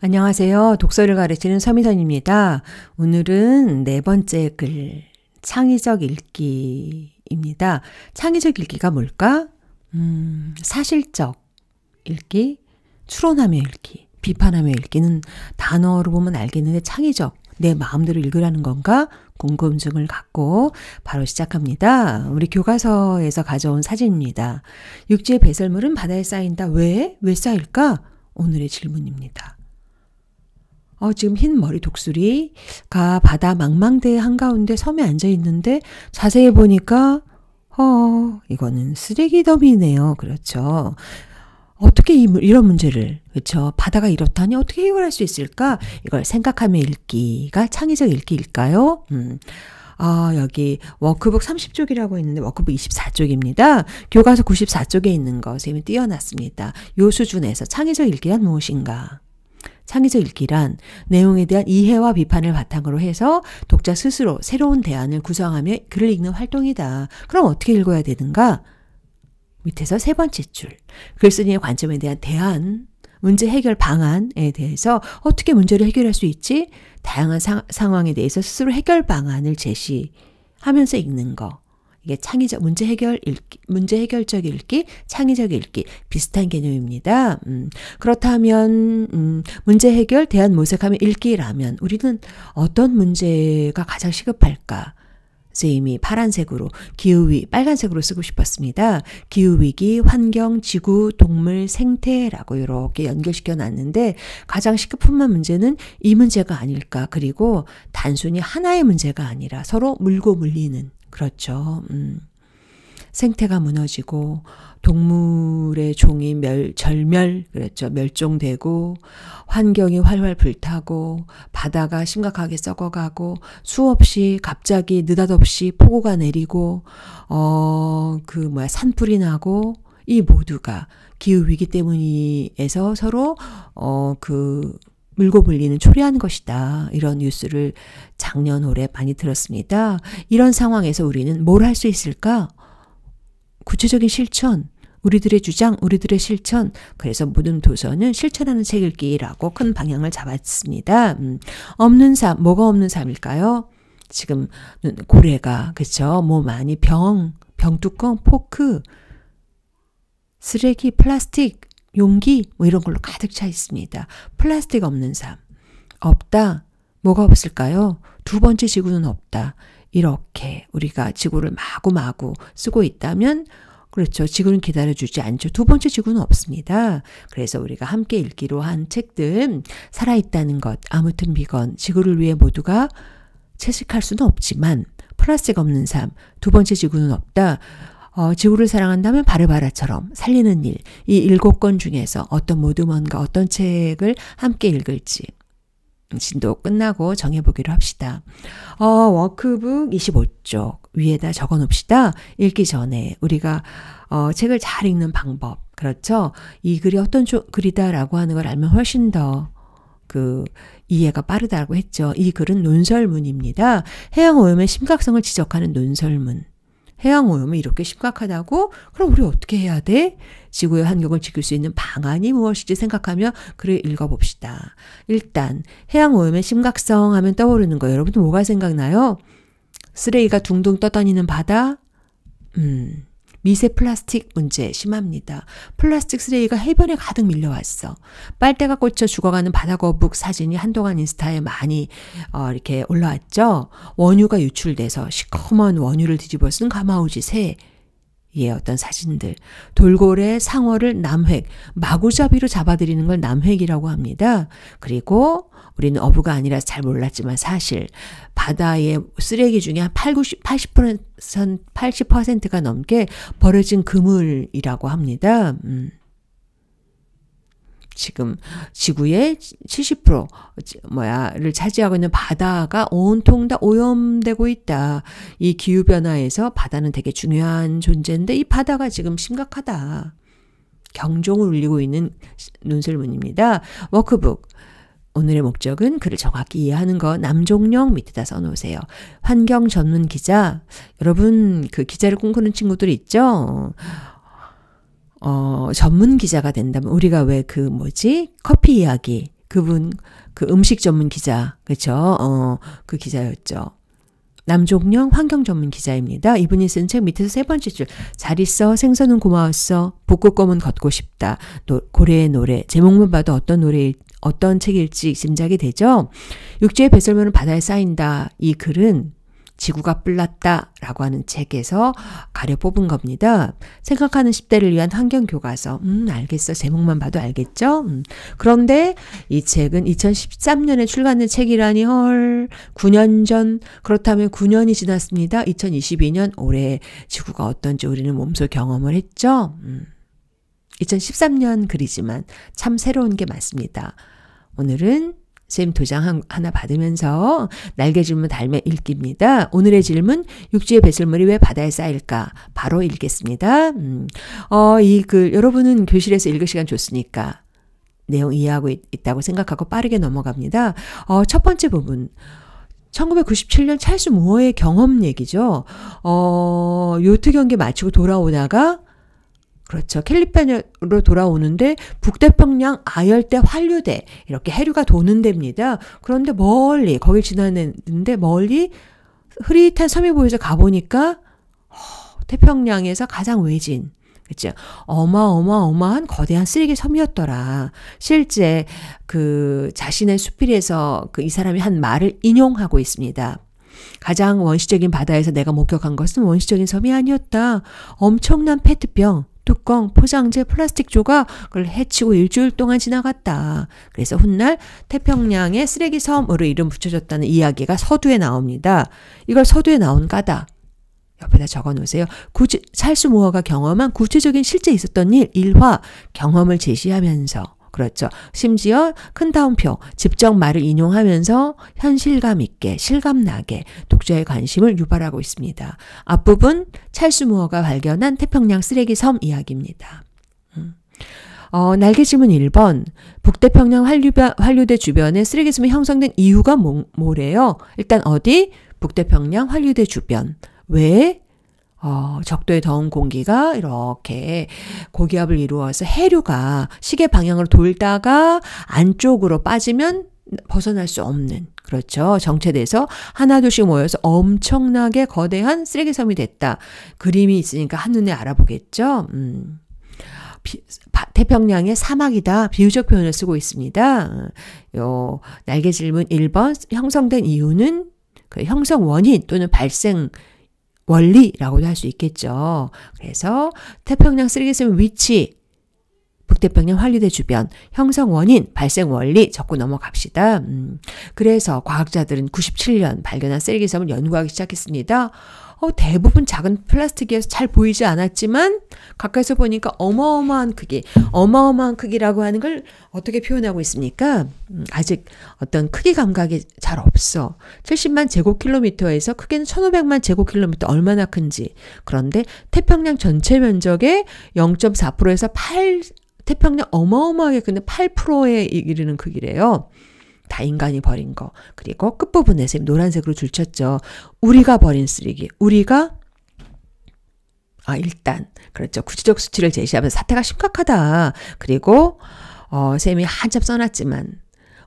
안녕하세요. 독서를 가르치는 서미선입니다. 오늘은 네 번째 글, 창의적 읽기입니다. 창의적 읽기가 뭘까? 사실적 읽기, 추론하며 읽기, 비판하며 읽기는 단어로 보면 알겠는데 창의적, 내 마음대로 읽으라는 건가? 궁금증을 갖고 바로 시작합니다. 우리 교과서에서 가져온 사진입니다. 육지의 배설물은 바다에 쌓인다. 왜? 왜 쌓일까? 오늘의 질문입니다. 지금 흰 머리 독수리가 바다 망망대해 한가운데 섬에 앉아 있는데 자세히 보니까 이거는 쓰레기 더미네요. 그렇죠. 어떻게 이런 문제를, 그렇죠. 바다가 이렇다니 어떻게 해결할 수 있을까? 이걸 생각하며 읽기가 창의적 읽기일까요? 여기 워크북 30쪽이라고 있는데 워크북 24쪽입니다. 교과서 94쪽에 있는 거 선생님이 띄워놨습니다. 요 수준에서 창의적 읽기란 무엇인가? 창의적 읽기란 내용에 대한 이해와 비판을 바탕으로 해서 독자 스스로 새로운 대안을 구성하며 글을 읽는 활동이다. 그럼 어떻게 읽어야 되는가? 밑에서 세 번째 줄, 글쓴이의 관점에 대한 대안, 문제 해결 방안에 대해서 어떻게 문제를 해결할 수 있지? 다양한 상황에 대해서 스스로 해결 방안을 제시하면서 읽는 거. 이게 창의적 문제 해결적 읽기, 창의적 읽기 비슷한 개념입니다. 그렇다면 문제 해결, 대안 모색하며 읽기라면 우리는 어떤 문제가 가장 시급할까? 선생님이 파란색으로, 기후위 빨간색으로 쓰고 싶었습니다. 기후위기, 환경, 지구, 동물, 생태라고 이렇게 연결시켜 놨는데 가장 시급한 문제는 이 문제가 아닐까. 그리고 단순히 하나의 문제가 아니라 서로 물고 물리는, 그렇죠. 생태가 무너지고 동물의 종이 그랬죠. 멸종되고 환경이 활활 불타고 바다가 심각하게 썩어가고 수없이 갑자기 느닷없이 폭우가 내리고 산불이 나고 이 모두가 기후위기 때문에서 서로 물고 물리는 초래한 것이다. 이런 뉴스를 작년 올해 많이 들었습니다. 이런 상황에서 우리는 뭘 할 수 있을까? 구체적인 실천, 우리들의 주장, 우리들의 실천. 그래서 모든 도서는 실천하는 책 읽기라고 큰 방향을 잡았습니다. 없는 삶, 뭐가 없는 삶일까요? 지금 고래가, 그쵸? 몸 안이 병뚜껑, 포크, 쓰레기, 플라스틱, 용기 이런 걸로 가득 차 있습니다. 플라스틱 없는 삶. 없다. 뭐가 없을까요? 두 번째 지구는 없다. 이렇게 우리가 지구를 마구마구 쓰고 있다면 그렇죠. 지구는 기다려주지 않죠. 두 번째 지구는 없습니다. 그래서 우리가 함께 읽기로 한 책들 살아있다는 것, 아무튼 비건, 지구를 위해 모두가 채식할 수는 없지만 플라스틱 없는 삶, 두 번째 지구는 없다. 지구를 사랑한다면 바르바라처럼 살리는 일, 이 7권 중에서 어떤 책을 함께 읽을지 진도 끝나고 정해보기로 합시다. 워크북 25쪽 위에다 적어놓읍시다. 읽기 전에 우리가 책을 잘 읽는 방법, 그렇죠? 이 글이 어떤 글이다라고 하는 걸 알면 훨씬 더 이해가 빠르다고 했죠. 이 글은 논설문입니다. 해양오염의 심각성을 지적하는 논설문. 해양오염이 이렇게 심각하다고? 그럼 우리 어떻게 해야 돼? 지구의 환경을 지킬 수 있는 방안이 무엇인지 생각하며 글을 읽어봅시다. 일단 해양오염의 심각성 하면 떠오르는 거 여러분들 뭐가 생각나요? 쓰레기가 둥둥 떠다니는 바다? 미세 플라스틱 문제 심합니다. 플라스틱 쓰레기가 해변에 가득 밀려왔어. 빨대가 꽂혀 죽어가는 바다거북 사진이 한동안 인스타에 많이 이렇게 올라왔죠. 원유가 유출돼서 시커먼 원유를 뒤집어 쓴 가마우지 새의 어떤 사진들. 돌고래, 상어를 남획, 마구잡이로 잡아들이는 걸 남획이라고 합니다. 그리고 우리는 어부가 아니라서 잘 몰랐지만 사실 바다의 쓰레기 중에 한 80%가 넘게 버려진 그물이라고 합니다. 지금 지구의 70%를 차지하고 있는 바다가 온통 다 오염되고 있다. 이 기후변화에서 바다는 되게 중요한 존재인데 이 바다가 지금 심각하다. 경종을 울리고 있는 논설문입니다. 워크북. 오늘의 목적은 글을 정확히 이해하는 거. 남종영 밑에다 써놓으세요. 환경 전문 기자. 여러분 그 기자를 꿈꾸는 친구들 있죠? 전문 기자가 된다면 우리가 왜 커피 이야기 그분 그 음식 전문 기자, 그렇죠? 그 기자였죠. 남종영 환경 전문 기자입니다. 이분이 쓴 책 밑에서 세 번째 줄. 잘 있어. 생선은 고마웠어. 북극곰은 걷고 싶다. 고래의 노래. 제목만 봐도 어떤 책일지 짐작이 되죠. 육지의 배설물은 바다에 쌓인다. 이 글은 지구가 뿔났다 라고 하는 책에서 가려 뽑은 겁니다. 생각하는 10대를 위한 환경교과서. 알겠어. 제목만 봐도 알겠죠? 그런데 이 책은 2013년에 출간된 책이라니 헐 9년 전. 그렇다면 9년이 지났습니다. 2022년 올해 지구가 어떤지 우리는 몸소 경험을 했죠. 2013년 글이지만 참 새로운 게 많습니다. 오늘은 선생님 도장 하나 받으면서 날개 질문 달며 읽기입니다. 오늘의 질문, 육지의 배설물이 왜 바다에 쌓일까? 바로 읽겠습니다. 이 글 여러분은 교실에서 읽을 시간 줬으니까 내용 이해하고 있다고 생각하고 빠르게 넘어갑니다. 첫 번째 부분. 1997년 찰스 무어의 경험 얘기죠. 요트 경기 마치고 돌아오다가 그렇죠. 캘리포니아로 돌아오는데 북태평양 아열대 환류대 이렇게 해류가 도는 데입니다. 그런데 멀리 거길 지나는데 멀리 흐릿한 섬이 보여서 가보니까 태평양에서 가장 외진 그렇죠. 어마어마한 거대한 쓰레기 섬이었더라. 실제 그 자신의 수필에서 이 사람이 한 말을 인용하고 있습니다. 가장 원시적인 바다에서 내가 목격한 것은 원시적인 섬이 아니었다. 엄청난 페트병, 뚜껑, 포장재, 플라스틱 조각을 헤치고 일주일 동안 지나갔다. 그래서 훗날 태평양의 쓰레기 섬으로 이름 붙여졌다는 이야기가 서두에 나옵니다. 이걸 서두에 나온 까닭 옆에다 적어 놓으세요. 찰스 무어가 경험한 구체적인 실제 있었던 일화, 경험을 제시하면서 그렇죠. 심지어 큰 따옴표, 직접 말을 인용하면서 현실감 있게, 실감나게 독자의 관심을 유발하고 있습니다. 앞부분 찰스 무어가 발견한 태평양 쓰레기 섬 이야기입니다. 날개 질문 1번. 북태평양 환류대 주변에 쓰레기 섬이 형성된 이유가 뭐래요? 일단 어디? 북태평양 환류대 주변. 왜? 적도의 더운 공기가 이렇게 고기압을 이루어서 해류가 시계 방향으로 돌다가 안쪽으로 빠지면 벗어날 수 없는 그렇죠. 정체돼서 하나둘씩 모여서 엄청나게 거대한 쓰레기섬이 됐다. 그림이 있으니까 한눈에 알아보겠죠. 태평양의 사막이다. 비유적 표현을 쓰고 있습니다. 날개 질문 1번 형성된 이유는 그 형성 원인 또는 발생 원리라고도 할 수 있겠죠. 그래서 태평양 쓰레기섬의 위치, 북태평양 환류대 주변, 형성 원인, 발생 원리 적고 넘어갑시다. 그래서 과학자들은 97년 발견한 쓰레기섬을 연구하기 시작했습니다. 대부분 작은 플라스틱이어서 잘 보이지 않았지만 가까이서 보니까 어마어마한 크기라고 하는 걸 어떻게 표현하고 있습니까? 아직 어떤 크기 감각이 잘 없어. 70만 제곱킬로미터에서 크기는 1500만 제곱킬로미터 얼마나 큰지. 그런데 태평양 전체 면적의 0.4%에서 태평양 어마어마하게 근데 8%에 이르는 크기래요. 다 인간이 버린 거. 그리고 끝부분에 노란색으로 줄쳤죠. 우리가 버린 쓰레기. 일단 그렇죠. 구체적 수치를 제시하면서 사태가 심각하다. 그리고 쌤이 한참 써놨지만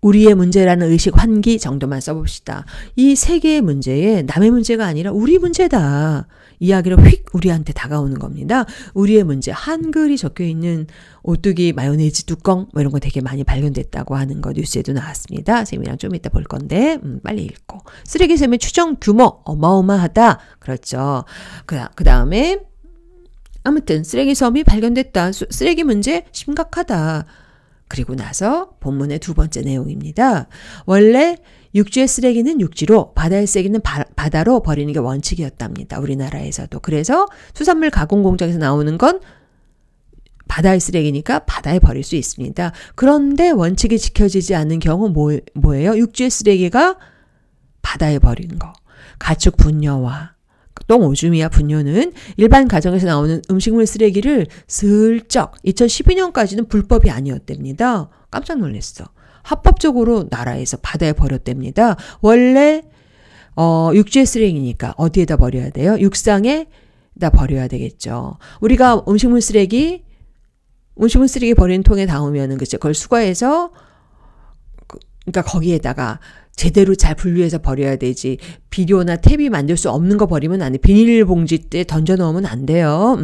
우리의 문제라는 의식 환기 정도만 써봅시다. 이 세 개의 문제에 남의 문제가 아니라 우리 문제다. 이야기로 휙 우리한테 다가오는 겁니다. 우리의 문제, 한글이 적혀있는 오뚜기 마요네즈 뚜껑 뭐 이런 거 되게 많이 발견됐다고 하는 거 뉴스에도 나왔습니다. 쌤이랑 좀 이따 볼 건데 빨리 읽고. 쓰레기샘의 추정 규모 어마어마하다. 그렇죠. 그 다음에 아무튼 쓰레기섬이 발견됐다. 쓰레기 문제 심각하다. 그리고 나서 본문의 두 번째 내용입니다. 원래 육지의 쓰레기는 육지로, 바다의 쓰레기는 바다로 버리는 게 원칙이었답니다. 우리나라에서도. 그래서 수산물 가공 공장에서 나오는 건 바다의 쓰레기니까 바다에 버릴 수 있습니다. 그런데 원칙이 지켜지지 않는 경우 뭐예요? 육지의 쓰레기가 바다에 버리는 거. 가축 분뇨와 똥 오줌이야 분뇨는 일반 가정에서 나오는 음식물 쓰레기를 슬쩍 2012년까지는 불법이 아니었답니다. 깜짝 놀랐어. 합법적으로 나라에서 바다에 버렸답니다. 원래 육지의 쓰레기니까 어디에다 버려야 돼요? 육상에다 버려야 되겠죠. 우리가 음식물 쓰레기 버리는 통에 닿으면은 그걸 수거해서 그러니까 거기에다가 제대로 잘 분류해서 버려야 되지. 비료나 탭이 만들 수 없는 거 버리면 안 돼. 비닐봉지에 던져 넣으면 안 돼요.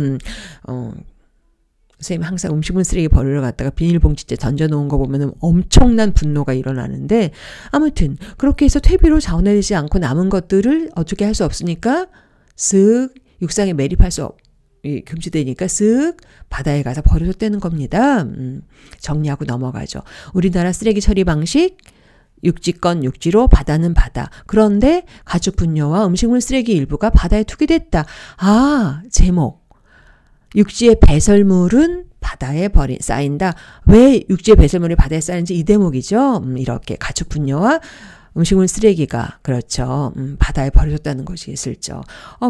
선생님 항상 음식물 쓰레기 버리러 갔다가 비닐봉지에 던져 놓은 거 보면 엄청난 분노가 일어나는데, 아무튼 그렇게 해서 퇴비로 자원화되지 않고 남은 것들을 어떻게 할 수 없으니까 쓱 육상에 매립할 수 금지되니까 쓱 바다에 가서 버려졌다는 겁니다. 정리하고 넘어가죠. 우리나라 쓰레기 처리 방식, 육지건 육지로, 바다는 바다. 그런데 가축 분뇨와 음식물 쓰레기 일부가 바다에 투기됐다. 아, 제목. 육지의 배설물은 바다에 쌓인다. 왜 육지의 배설물이 바다에 쌓이는지 이 대목이죠. 이렇게 가축 분뇨와 음식물 쓰레기가 그렇죠. 바다에 버려졌다는 것이 슬쩍.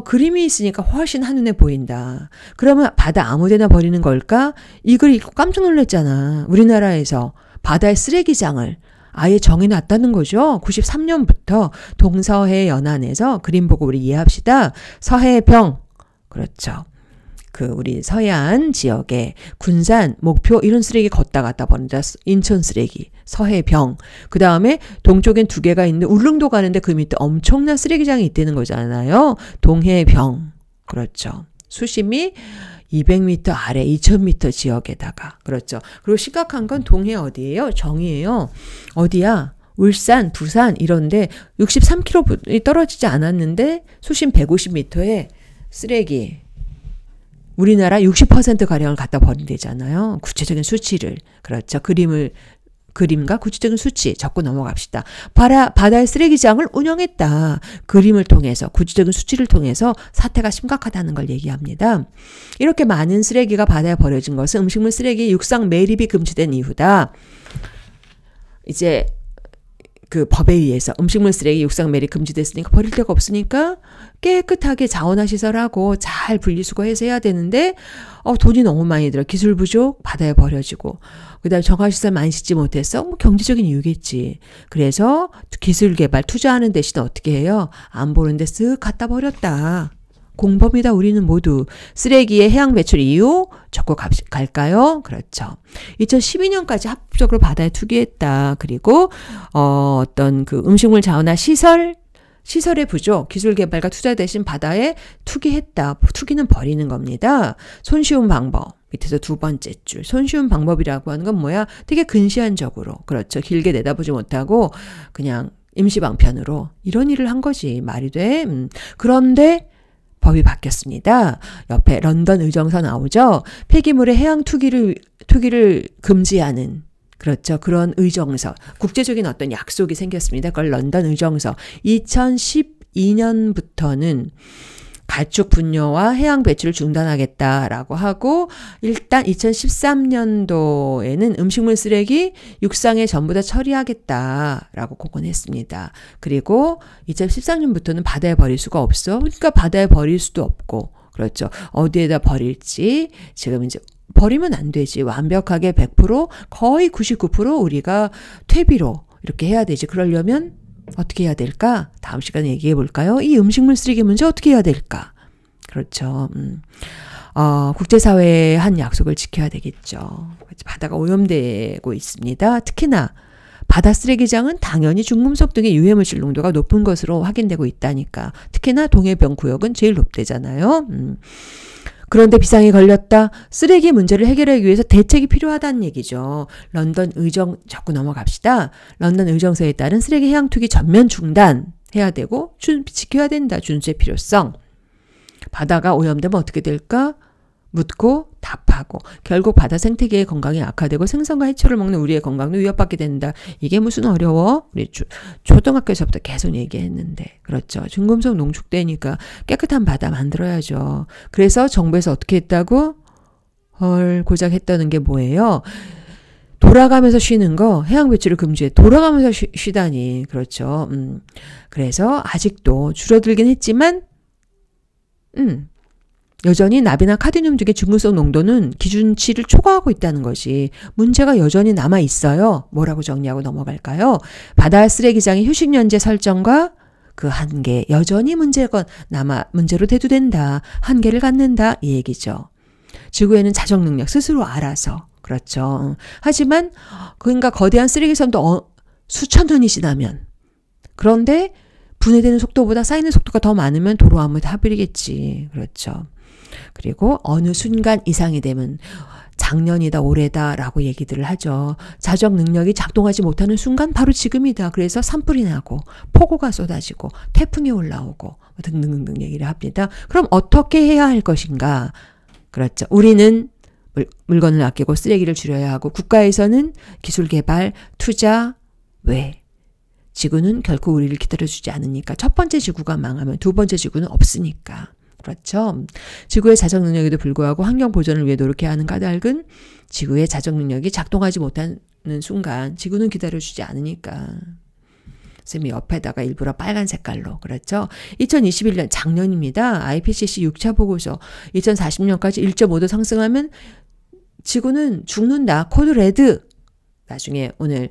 그림이 있으니까 훨씬 한눈에 보인다. 그러면 바다 아무데나 버리는 걸까? 이 글 읽고 깜짝 놀랐잖아. 우리나라에서 바다의 쓰레기장을 아예 정해놨다는 거죠. 93년부터 동서해 연안에서 그림 보고 우리 이해합시다. 서해병, 그렇죠. 우리 서해안 지역에 군산, 목표 이런 쓰레기 걷다 갔다 버린다. 인천 쓰레기, 서해병. 그 다음에 동쪽엔 2개가 있는데 울릉도 가는데 그 밑에 엄청난 쓰레기장이 있다는 거잖아요. 동해병. 그렇죠. 수심이 200m 아래 2000m 지역에다가. 그렇죠. 그리고 심각한 건 동해 어디예요? 정이에요. 어디야? 울산, 부산 이런데 63km 떨어지지 않았는데 수심 150m에 쓰레기. 우리나라 60%가량을 갖다 버린대잖아요. 구체적인 수치를. 그렇죠. 그림과 구체적인 수치 적고 넘어갑시다. 바다의 쓰레기장을 운영했다. 그림을 통해서, 구체적인 수치를 통해서 사태가 심각하다는 걸 얘기합니다. 이렇게 많은 쓰레기가 바다에 버려진 것은 음식물 쓰레기 육상 매립이 금지된 이후다. 이제 법에 의해서 음식물 쓰레기 육상 매립 금지됐으니까 버릴 데가 없으니까 깨끗하게 자원화 시설하고 잘 분리수거해서 해야 되는데 돈이 너무 많이 들어. 기술 부족, 바다에 버려지고. 그다음에 정화시설 많이 짓지 못해서 경제적인 이유겠지. 그래서 기술 개발 투자하는 대신 어떻게 해요? 안 보는데 쓱 갖다 버렸다. 공범이다. 우리는 모두. 쓰레기의 해양 배출 이유 적고 갈까요? 그렇죠. 2012년까지 합법적으로 바다에 투기했다. 그리고 어떤 음식물 자원화 시설의 부족, 기술 개발과 투자 대신 바다에 투기했다. 투기는 버리는 겁니다. 손쉬운 방법. 밑에서 2번째 줄. 손쉬운 방법이라고 하는 건 뭐야? 되게 근시안적으로. 그렇죠. 길게 내다보지 못하고 그냥 임시방편으로 이런 일을 한 거지. 말이 돼. 그런데 법이 바뀌었습니다. 옆에 런던 의정서 나오죠. 폐기물의 해양 투기를 금지하는 그렇죠. 그런 의정서, 국제적인 어떤 약속이 생겼습니다. 그걸 런던 의정서. 2012년부터는 가축 분뇨와 해양 배출을 중단하겠다라고 하고 일단 2013년도에는 음식물 쓰레기 육상에 전부 다 처리하겠다라고 공언했습니다. 그리고 2013년부터는 바다에 버릴 수가 없어. 그러니까 바다에 버릴 수도 없고 그렇죠. 어디에다 버릴지 지금 이제 버리면 안 되지. 완벽하게 100% 거의 99% 우리가 퇴비로 이렇게 해야 되지. 그러려면 어떻게 해야 될까? 다음 시간에 얘기해 볼까요? 이 음식물 쓰레기 문제 어떻게 해야 될까? 그렇죠. 국제사회의 한 약속을 지켜야 되겠죠. 바다가 오염되고 있습니다. 특히나 바다 쓰레기장은 당연히 중금속 등의 유해물질 농도가 높은 것으로 확인되고 있다니까. 특히나 동해병 구역은 제일 높대잖아요. 그런데 비상이 걸렸다. 쓰레기 문제를 해결하기 위해서 대책이 필요하다는 얘기죠. 런던 의정 적고 넘어갑시다. 런던 의정서에 따른 쓰레기 해양 투기 전면 중단해야 되고 지켜야 된다. 준수의 필요성. 바다가 오염되면 어떻게 될까? 묻고 답하고 결국 바다 생태계의 건강이 악화되고 생선과 해초를 먹는 우리의 건강도 위협받게 된다. 이게 무슨 어려워? 우리 초등학교에서부터 계속 얘기했는데 그렇죠. 중금속 농축되니까 깨끗한 바다 만들어야죠. 그래서 정부에서 어떻게 했다고? 고작 했다는 게 뭐예요? 돌아가면서 쉬는 거 해양 배출을 금지해. 돌아가면서 쉬다니. 그렇죠. 그래서 아직도 줄어들긴 했지만 여전히 납이나 카드뮴 등의 중금속 농도는 기준치를 초과하고 있다는 것이 문제가 여전히 남아 있어요. 뭐라고 정리하고 넘어갈까요? 바다 쓰레기장의 휴식연제 설정과 그 한계 여전히 문제로 대두된다. 한계를 갖는다. 이 얘기죠. 지구에는 자정 능력 스스로 알아서 그렇죠. 하지만 그러니까 거대한 쓰레기 섬도 수천 년이 지나면. 그런데 분해되는 속도보다 쌓이는 속도가 더 많으면 도로암을 타버리겠지. 그렇죠. 그리고 어느 순간 이상이 되면 작년이다 올해다 라고 얘기들을 하죠. 자정 능력이 작동하지 못하는 순간 바로 지금이다. 그래서 산불이 나고 폭우가 쏟아지고 태풍이 올라오고 등등등 얘기를 합니다. 그럼 어떻게 해야 할 것인가? 그렇죠. 우리는 물건을 아끼고 쓰레기를 줄여야 하고 국가에서는 기술 개발, 투자, 왜? 지구는 결코 우리를 기다려주지 않으니까. 첫 번째 지구가 망하면 두 번째 지구는 없으니까. 그렇죠. 지구의 자정 능력에도 불구하고 환경 보존을 위해 노력해야 하는 까닭은 지구의 자정 능력이 작동하지 못하는 순간 지구는 기다려주지 않으니까. 쌤이 옆에다가 일부러 빨간 색깔로. 그렇죠. 2021년 작년입니다. IPCC 6차 보고서 2040년까지 1.5도 상승하면 지구는 죽는다. 코드 레드. 나중에 오늘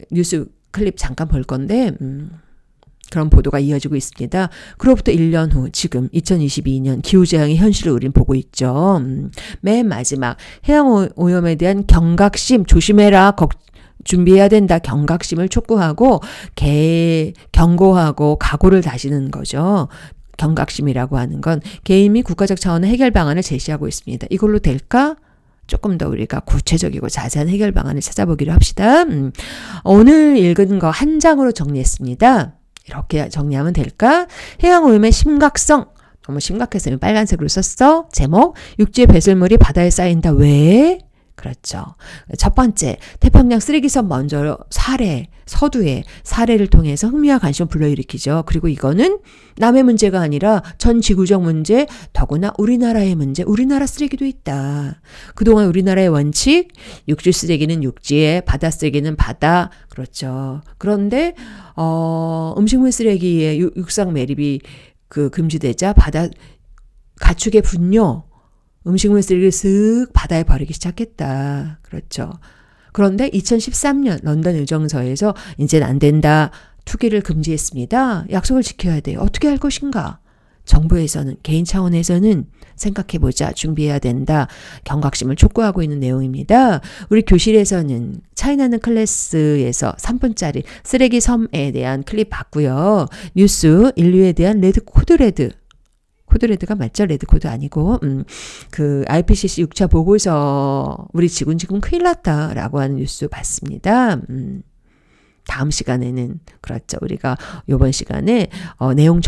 뉴스 클립 잠깐 볼 건데 그런 보도가 이어지고 있습니다. 그로부터 1년 후 지금 2022년 기후재앙의 현실을 우린 보고 있죠. 맨 마지막 해양오염에 대한 경각심 조심해라. 준비해야 된다. 경각심을 촉구하고 경고하고 각오를 다지는 거죠. 경각심이라고 하는 건 개인 및 국가적 차원의 해결 방안을 제시하고 있습니다. 이걸로 될까? 조금 더 우리가 구체적이고 자세한 해결 방안을 찾아보기로 합시다. 오늘 읽은 거 한 장으로 정리했습니다. 이렇게 정리하면 될까? 해양오염의 심각성. 너무 심각해서 빨간색으로 썼어. 제목, 육지의 배설물이 바다에 쌓인다. 왜? 그렇죠. 첫 번째, 태평양 쓰레기섬 먼저 서두에 사례를 통해서 흥미와 관심을 불러일으키죠. 그리고 이거는 남의 문제가 아니라 전 지구적 문제, 더구나 우리나라의 문제, 우리나라 쓰레기도 있다. 그동안 우리나라의 원칙, 육지 쓰레기는 육지에, 바다 쓰레기는 바다. 그렇죠. 그런데 음식물 쓰레기의 육상 매립이 금지되자 가축의 분뇨, 음식물 쓰레기를 쓱 바다에 버리기 시작했다. 그렇죠. 그런데 2013년 런던 의정서에서 이제는 안 된다. 투기를 금지했습니다. 약속을 지켜야 돼요. 어떻게 할 것인가? 정부에서는 개인 차원에서는 생각해보자. 준비해야 된다. 경각심을 촉구하고 있는 내용입니다. 우리 교실에서는 차이나는 클래스에서 3분짜리 쓰레기 섬에 대한 클립 봤고요. 뉴스 인류에 대한 코드레드가 맞죠? 레드코드 아니고 그 IPCC 6차 보고서 우리 지구는 지금 큰일 났다라고 하는 뉴스 봤습니다. 다음 시간에는 그렇죠. 우리가 이번 시간에 내용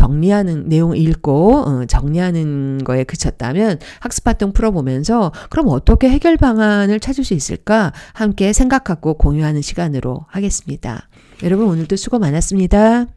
읽고 정리하는 거에 그쳤다면 학습 활동 풀어보면서 그럼 어떻게 해결 방안을 찾을 수 있을까 함께 생각하고 공유하는 시간으로 하겠습니다. 여러분 오늘도 수고 많았습니다.